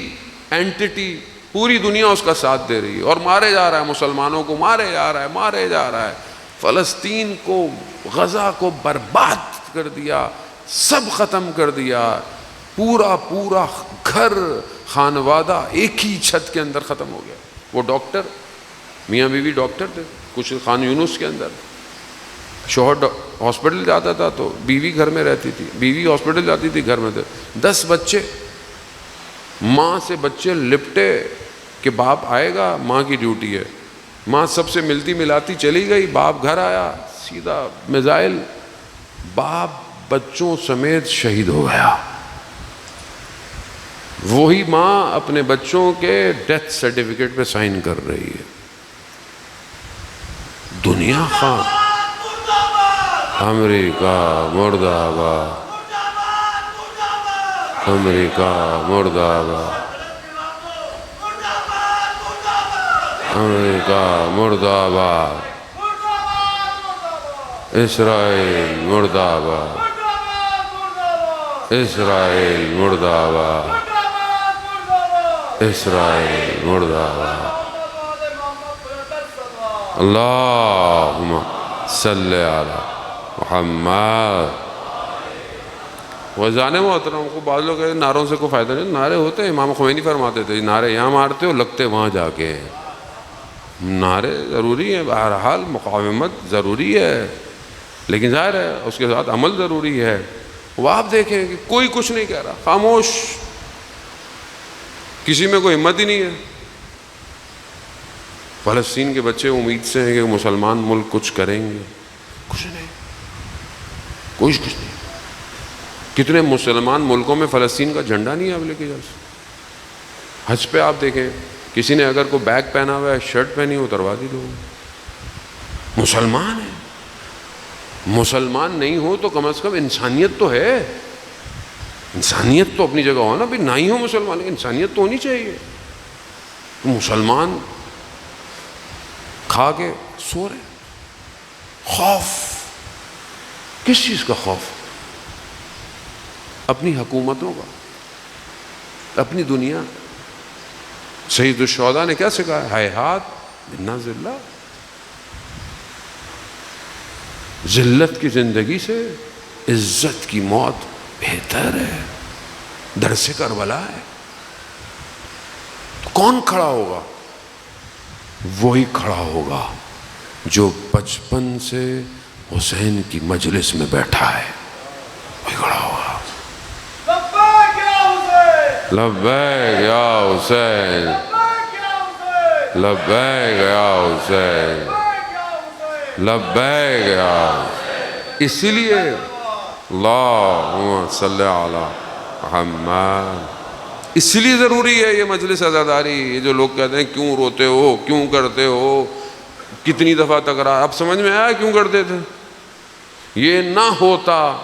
اینٹیٹی پوری دنیا اس کا ساتھ دے رہی ہے اور مارے جا رہا ہے، مسلمانوں کو مارے جا رہا ہے، فلسطین کو، غزہ کو برباد کر دیا، سب ختم کر دیا، پورا گھر خانوادہ ایک ہی چھت کے اندر ختم ہو گیا۔ وہ ڈاکٹر، میاں بیوی ڈاکٹر تھے کچھ خان یونس کے اندر، شوہر ہاسپٹل جاتا تھا تو بیوی گھر میں رہتی تھی، بیوی ہاسپٹل جاتی تھی گھر میں تھے، 10 بچے، ماں سے بچے لپٹے کہ باپ آئے گا، ماں کی ڈیوٹی ہے، ماں سب سے ملتی ملاتی چلی گئی، باپ گھر آیا، سیدھا میزائل، باپ بچوں سمیت شہید ہو گیا۔ وہی ماں اپنے بچوں کے ڈیتھ سرٹیفکیٹ پہ سائن کر رہی ہے۔ دنیا خان، امریکہ مرد آباد، امریکہ مرد آباد، امریکہ مرد آباد، اسرائیل مرد آباد، اسرائیل مرد آباد، اسرائیل مرد آباد۔ اللہم صلی علی محمد۔ وزان محترم کو بعض لوگ کہتے ہیں نعروں سے کوئی فائدہ نہیں، نعرے ہوتے ہیں، امام خمینی فرماتے تھے نعرے یہاں مارتے ہو لگتے وہاں جا کے ہیں۔ نعرے ضروری ہیں، بہرحال مقاومت ضروری ہے، لیکن ظاہر ہے اس کے ساتھ عمل ضروری ہے۔ وہ آپ دیکھیں کہ کوئی کچھ نہیں کہہ رہا، خاموش، کسی میں کوئی ہمت ہی نہیں ہے. فلسطین کے بچے امید سے ہیں کہ مسلمان ملک کچھ کریں گے. کچھ نہیں، کچھ نہیں. کتنے مسلمان ملکوں میں فلسطین کا جھنڈا نہیں ہے اب لے کے جا. حج پہ آپ دیکھیں کسی نے اگر کوئی بیگ پہنا ہوا ہے، شرٹ پہنی ہو، اتروا دی دو. مسلمان ہے. مسلمان نہیں ہو تو کم از کم انسانیت تو ہے. انسانیت تو اپنی جگہ ہو نا. بھی نہیں ہو مسلمان، انسانیت تو ہونی چاہیے. تو مسلمان کھا کے سو رہے. خوف، کس چیز کا خوف؟ اپنی حکومتوں کا، اپنی دنیا. سید الشہداء نے کیا سکھایا؟ ہیہات منا ذلہ. ذلت کی زندگی سے عزت کی موت بہتر ہے. درس کربلا ہے. تو کون کھڑا ہوگا؟ وہی کھڑا ہوگا جو بچپن سے حسین کی مجلس میں بیٹھا ہے. وہی کھڑا ہوگا. لبیک یا حسین، لبیک یا حسین، لبیک یا. اسی لیے اللہم صلی علی محمد. اسی لیے ضروری ہے یہ مجلس عزاداری. یہ جو لوگ کہتے ہیں کیوں روتے ہو، کیوں کرتے ہو، کتنی دفعہ تکرار. اب سمجھ میں آیا کیوں کرتے تھے. یہ نہ ہوتا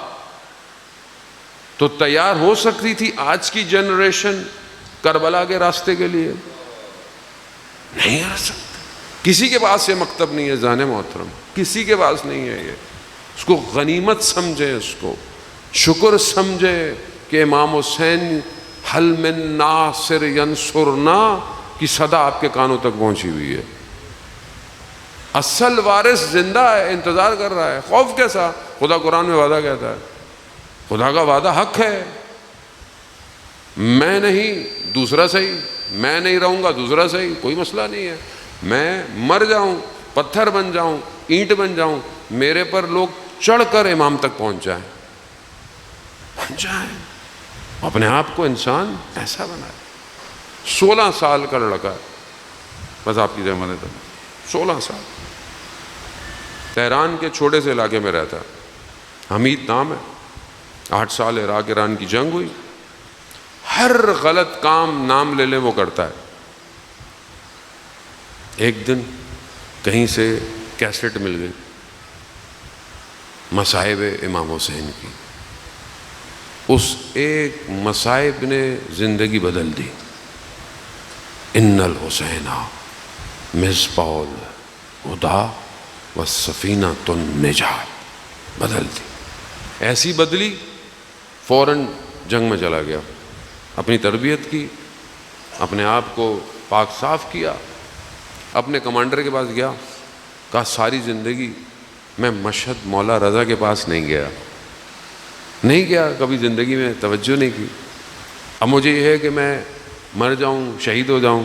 تو تیار ہو سکتی تھی آج کی جنریشن کربلا کے راستے کے لیے؟ نہیں آ سکتے. کسی کے پاس یہ مکتب نہیں ہے جان محترم، کسی کے پاس نہیں ہے. یہ اس کو غنیمت سمجھیں، اس کو شکر سمجھیں کہ امام حسین حل من ناصر ینصرنا کی صدا آپ کے کانوں تک پہنچی ہوئی ہے. اصل وارث زندہ ہے، انتظار کر رہا ہے. خوف کیسا؟ خدا قرآن میں وعدہ کہتا ہے. خدا کا وعدہ حق ہے. میں نہیں دوسرا صحیح، میں نہیں رہوں گا دوسرا صحیح، کوئی مسئلہ نہیں ہے. میں مر جاؤں، پتھر بن جاؤں، اینٹ بن جاؤں، میرے پر لوگ چڑھ کر امام تک پہنچ جائیں. اپنے آپ کو انسان ایسا بنائے. 16 سال کا لڑکا ہے بس آپ کی زحمت ہے. 16 سال تہران کے چھوٹے سے علاقے میں رہتا ہے. حمید نام ہے. 8 سال عراق ایران کی جنگ ہوئی. ہر غلط کام نام لے لیں وہ کرتا ہے. ایک دن کہیں سے کیسٹ مل گئی مصائب امام حسین کی. اس ایک مصائب نے زندگی بدل دی. ان الحسین مصباح الہدیٰ والسفینۃ النجاۃ. بدل دی. ایسی بدلی فوراً جنگ میں چلا گیا. اپنی تربیت کی، اپنے آپ کو پاک صاف کیا. اپنے کمانڈر کے پاس گیا، کہا ساری زندگی میں مشہد مولا رضا کے پاس نہیں گیا کبھی زندگی میں توجہ نہیں کی. اب مجھے یہ ہے کہ میں مر جاؤں، شہید ہو جاؤں،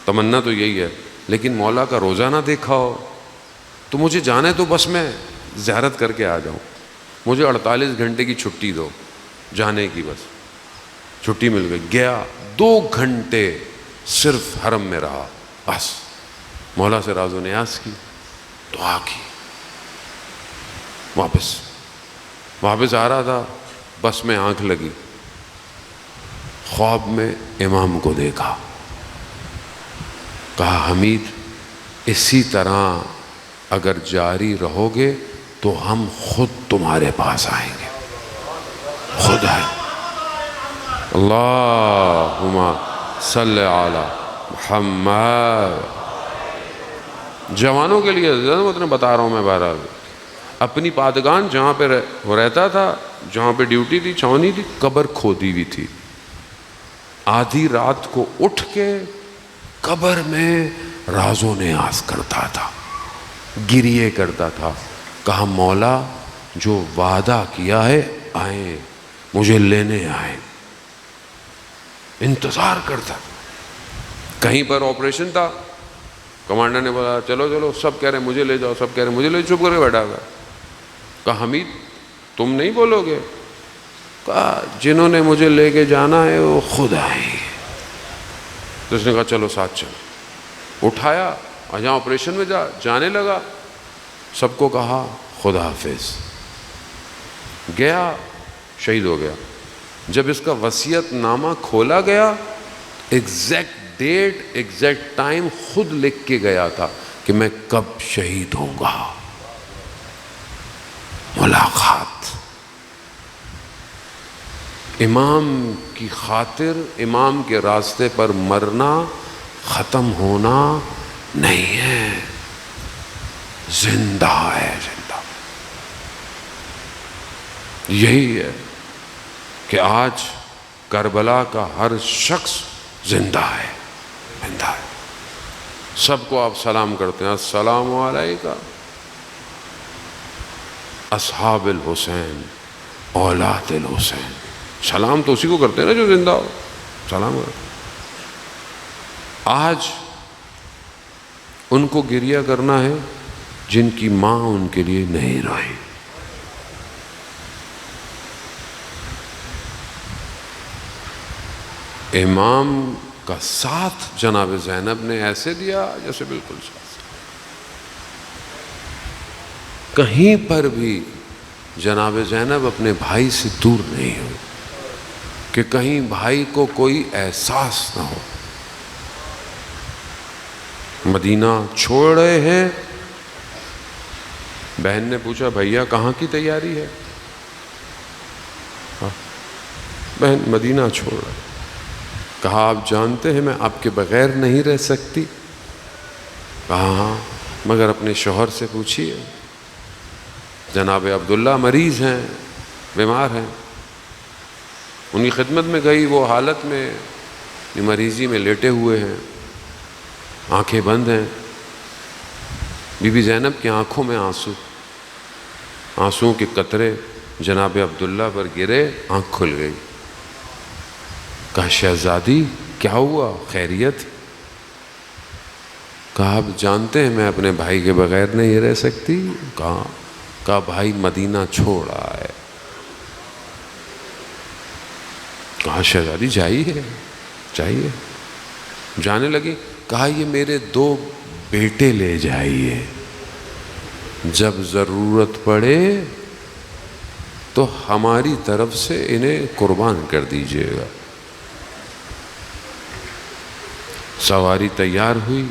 تمنا تو یہی ہے. لیکن مولا کا روزہ نہ دیکھا ہو تو مجھے جانے تو بس میں زیارت کر کے آ جاؤں. مجھے 48 گھنٹے کی چھٹی دو جانے کی. بس چھٹی مل گئی. گیا 2 گھنٹے صرف حرم میں رہا. بس مولا سے راز و نیاز کی، دعا کی. واپس آ رہا تھا، بس میں آنکھ لگی. خواب میں امام کو دیکھا. کہا حمید اسی طرح اگر جاری رہو گے تو ہم خود تمہارے پاس آئیں گے. خود آئیں. اللہم صلی علی محمد. جوانوں کے لیے میں بتا رہا ہوں. میں بہرحال اپنی پادگان جہاں پہ وہ رہتا تھا، جہاں پہ ڈیوٹی تھی، چھاونی تھی، قبر کھودی ہوئی تھی. آدھی رات کو اٹھ کے قبر میں راز و نیاز کرتا تھا، گریے کرتا تھا. کہا مولا جو وعدہ کیا ہے آئیں، مجھے لینے آئیں. انتظار کرتا. کہیں پر آپریشن تھا، کمانڈر نے بولا چلو چلو، سب کہہ رہے ہیں مجھے لے جاؤ، سب کہہ رہے ہیں مجھے لے. چپ کر کے بیٹھا گیا. کہا حمید تم نہیں بولو گے؟ کہا جنہوں نے مجھے لے کے جانا ہے وہ خود آئیں گے. تو اس نے کہا چلو ساتھ چلو، اٹھایا اور جہاں آپریشن میں جانے لگا سب کو کہا خدا حافظ، گیا شہید ہو گیا۔ جب اس کا وصیت نامہ کھولا گیا، ایگزیکٹ ڈیٹ ایگزیکٹ ٹائم خود لکھ کے گیا تھا کہ میں کب شہید ہوں گا۔ ملاقات، امام کی خاطر، امام کے راستے پر مرنا ختم ہونا نہیں ہے، زندہ ہے، زندہ۔ یہی ہے کہ آج کربلا کا ہر شخص زندہ ہے، زندہ ہے۔ سب کو آپ سلام کرتے ہیں، السلام علیکم اصحاب الحسین اولاد الحسین۔ سلام تو اسی کو کرتے ہیں نا جو زندہ ہو، سلام کرتے ہیں۔ آج ان کو گریہ کرنا ہے جن کی ماں ان کے لیے نہیں روئی۔ امام کا ساتھ جناب زینب نے ایسے دیا جیسے بالکل ساتھ، کہیں پر بھی جناب زینب اپنے بھائی سے دور نہیں ہوئی کہ کہیں بھائی کو کوئی احساس نہ ہو۔ مدینہ چھوڑ رہے ہیں، بہن نے پوچھا بھیا کہاں کی تیاری ہے؟ بہن مدینہ چھوڑ رہے، کہا آپ جانتے ہیں میں آپ کے بغیر نہیں رہ سکتی؟ کہا ہاں، مگر اپنے شوہر سے پوچھیے، جناب عبداللہ مریض ہیں، بیمار ہیں، ان کی خدمت میں گئی، وہ حالت میں مریضی میں لیٹے ہوئے ہیں، آنکھیں بند ہیں۔ بی بی زینب کی آنکھوں میں آنسوں کے قطرے جناب عبداللہ پر گرے، آنکھ کھل گئی۔ کہا شہزادی کیا ہوا، خیریت؟ کہا آپ جانتے ہیں میں اپنے بھائی کے بغیر نہیں رہ سکتی؟ کہا بھائی مدینہ چھوڑ رہا ہے۔ کہا شہزادی جائیے جائیے، جانے لگی۔ کہا یہ میرے 2 بیٹے لے جائیے، جب ضرورت پڑے تو ہماری طرف سے انہیں قربان کر دیجیے گا۔ سواری تیار ہوئی،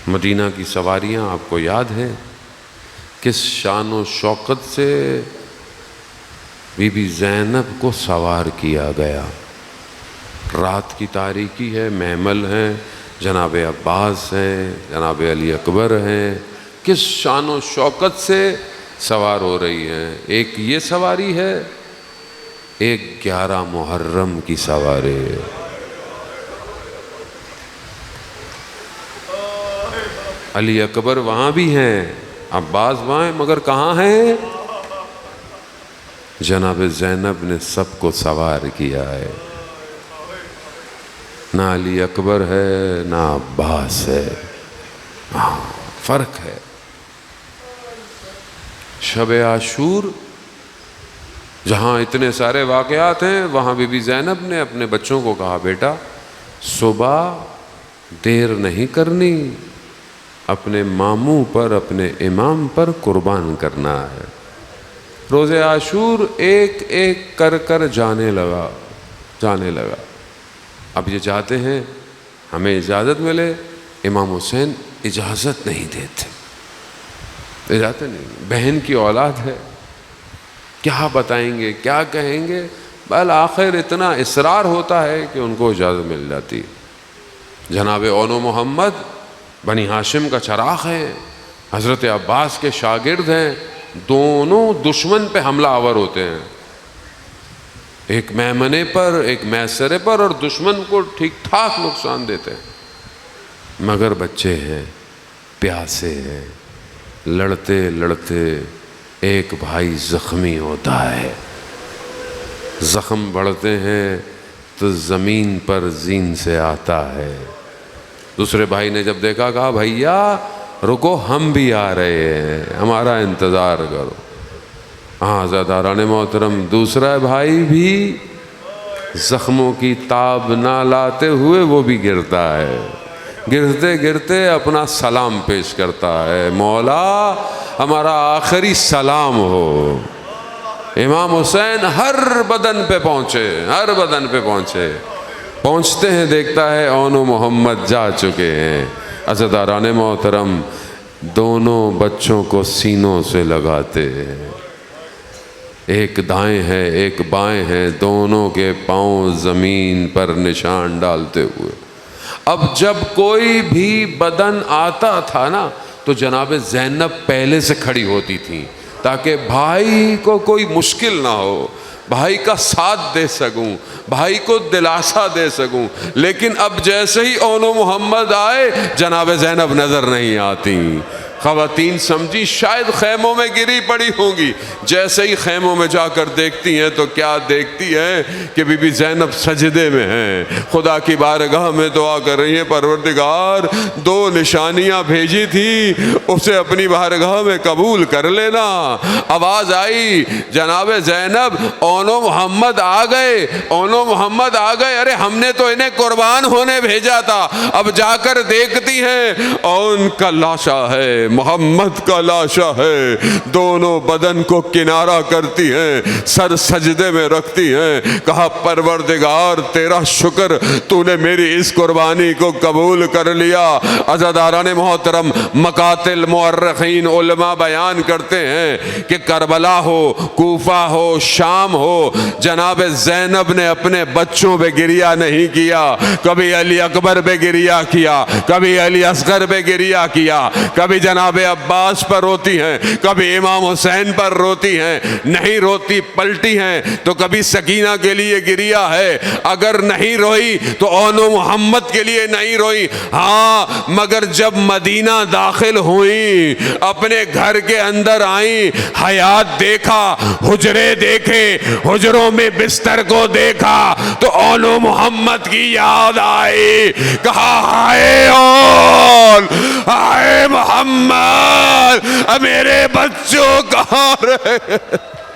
مدینہ کی سواریاں آپ کو یاد ہے کس شان و شوقت سے بی بی زینب کو سوار کیا گیا۔ رات کی تاریکی ہے، محمل ہیں، جناب عباس ہیں، جناب علی اکبر ہیں، کس شان و شوقت سے سوار ہو رہی ہیں۔ ایک یہ سواری ہے، ایک 11 محرم کی سواری ہے۔ علی اکبر وہاں بھی ہیں، عباس وہاں ہیں، مگر کہاں ہیں؟ جناب زینب نے سب کو سوار کیا ہے، نہ علی اکبر ہے نہ عباس ہے، ہاں فرق ہے۔ شب عاشور جہاں اتنے سارے واقعات ہیں، وہاں بی بی زینب نے اپنے بچوں کو کہا بیٹا صبح دیر نہیں کرنی، اپنے ماموں پر اپنے امام پر قربان کرنا ہے۔ روز عاشور ایک ایک کر کر جانے لگا۔ اب یہ چاہتے ہیں ہمیں اجازت ملے، امام حسین اجازت نہیں دیتے، اجازت نہیں۔ بہن کی اولاد ہے، کیا بتائیں گے کیا کہیں گے، بالآخر اتنا اصرار ہوتا ہے کہ ان کو اجازت مل جاتی۔ جناب اونو محمد بنی ہاشم کا چراغ ہیں، حضرت عباس کے شاگرد ہیں، دونوں دشمن پہ حملہ آور ہوتے ہیں، ایک میمنے پر ایک میسرے پر، اور دشمن کو ٹھیک ٹھاک نقصان دیتے ہیں، مگر بچے ہیں، پیاسے ہیں۔ لڑتے لڑتے ایک بھائی زخمی ہوتا ہے، زخم بڑھتے ہیں تو زمین پر زین سے آتا ہے۔ دوسرے بھائی نے جب دیکھا کہا بھیا رکو ہم بھی آ رہے ہیں، ہمارا انتظار کرو۔ ہاں زاداران محترم، دوسرا بھائی بھی زخموں کی تاب نہ لاتے ہوئے وہ بھی گرتا ہے، گرتے گرتے اپنا سلام پیش کرتا ہے، مولا ہمارا آخری سلام ہو۔ امام حسین ہر بدن پہ پہنچے، ہر بدن پہ پہنچتے ہیں، دیکھتا ہے اون و محمد جا چکے ہیں۔ عزاداران محترم، دونوں بچوں کو سینوں سے لگاتے ہیں، ایک دائیں ہے ایک بائیں ہے، دونوں کے پاؤں زمین پر نشان ڈالتے ہوئے۔ اب جب کوئی بھی بدن آتا تھا نا تو جناب زینب پہلے سے کھڑی ہوتی تھیں تاکہ بھائی کو کوئی مشکل نہ ہو، بھائی کا ساتھ دے سکوں، بھائی کو دلاسا دے سکوں۔ لیکن اب جیسے ہی اون و محمد آئے جناب زینب نظر نہیں آتی۔ خواتین سمجھی شاید خیموں میں گری پڑی ہوں گی، جیسے ہی خیموں میں جا کر دیکھتی ہیں تو کیا دیکھتی ہیں کہ بی بی زینب سجدے میں ہیں، خدا کی بارگاہ میں دعا کر رہی ہیں، پروردگار 2 نشانیاں بھیجی تھی اسے اپنی بارگاہ میں قبول کر لینا۔ آواز آئی جناب زینب اون و محمد آ گئے، اون و محمد آ گئے، ارے ہم نے تو انہیں قربان ہونے بھیجا تھا۔ اب جا کر دیکھتی ہیں اون کا لاشا ہے، محمد کا لاشا ہے، دونوں بدن کو کنارہ کرتی ہیں، سر سجدے میں رکھتی ہیں، کہا پروردگار تیرا شکر، تو نے میری اس قربانی کو قبول کر لیا۔ عزاداران محترم، مقاتل مورخین علماء بیان کرتے ہیں کہ کربلا ہو، کوفہ ہو، شام ہو، جناب زینب نے اپنے بچوں پہ گریہ نہیں کیا، کبھی علی اکبر پہ گریہ کیا، کبھی علی اصغر پہ گریہ کیا، کبھی جناب عباس پر روتی ہیں، کبھی امام حسین پر روتی ہیں، نہیں روتی پلٹی ہیں تو کبھی سکینہ کے لیے گریہ ہے، اگر نہیں روئی تو اون و محمد کے لیے نہیں روئی۔ ہاں مگر جب مدینہ داخل ہوئیں، اپنے گھر کے اندر آئیں، حیات دیکھا، حجرے دیکھے، حجروں میں بستر کو دیکھا تو اون و محمد کی یاد آئی، کہا ہائے اون، ہائے محمد، میرے بچوں کہاں رہے؟